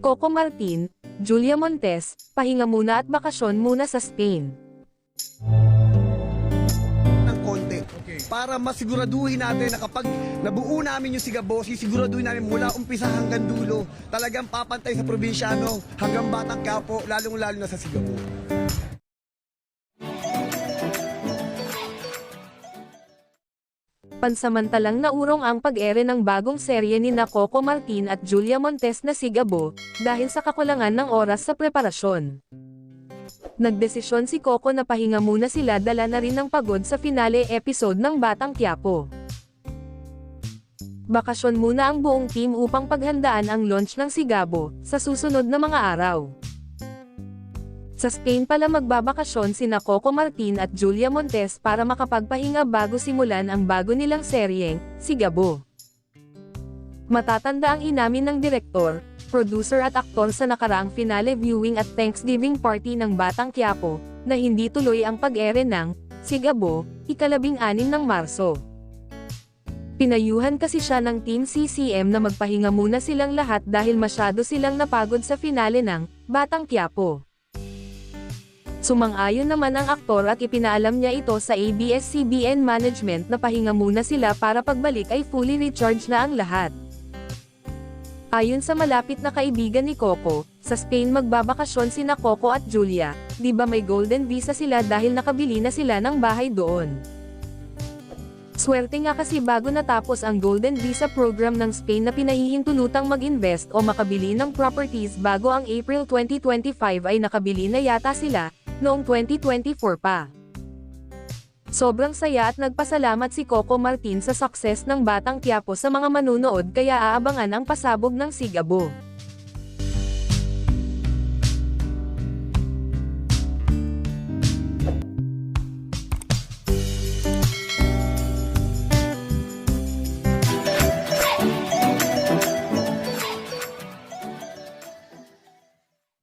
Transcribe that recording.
Coco Martin, Julia Montes, pahinga muna at bakasyon muna sa Spain. Ng konti. Para masiguraduhin natin na kapag nabuo namin yung Sigabo, sisiguraduhin namin mula umpisa hanggang dulo, talagang papantay sa probinsyano hanggang Batang Quiapo, lalong-lalo na sa Sigabo. Pansamantalang naurong ang pag-ere ng bagong serye ni Coco Martin at Julia Montes na Sigabo, dahil sa kakulangan ng oras sa preparasyon. Nagdesisyon si Coco na pahinga muna sila, dala na rin ng pagod sa finale episode ng Batang Quiapo. Bakasyon muna ang buong team upang paghandaan ang launch ng Sigabo, sa susunod na mga araw. Sa Spain pala magbabakasyon sina Coco Martin at Julia Montes para makapagpahinga bago simulan ang bago nilang seryeng, Sigabo. Matatanda ang inamin ng direktor, producer at aktor sa nakaraang finale viewing at Thanksgiving party ng Batang Quiapo, na hindi tuloy ang pag-ere ng Sigabo, ika-16 ng Marso. Pinayuhan kasi siya ng Team CCM na magpahinga muna silang lahat dahil masyado silang napagod sa finale ng Batang Quiapo. Sumang-ayon naman ang aktor at ipinaalam niya ito sa ABS-CBN management na pahinga muna sila para pagbalik ay fully recharged na ang lahat. Ayon sa malapit na kaibigan ni Coco, sa Spain magbabakasyon sina Coco at Julia, di ba may golden visa sila dahil nakabili na sila ng bahay doon. Swerte nga kasi bago natapos ang golden visa program ng Spain na pinahihintulutang mag-invest o makabili ng properties bago ang April 2025 ay nakabili na yata sila, noong 2024 pa. Sobrang saya at nagpasalamat si Coco Martin sa success ng Batang Quiapo sa mga manunood kaya aabangan ang pasabog ng Sigabo.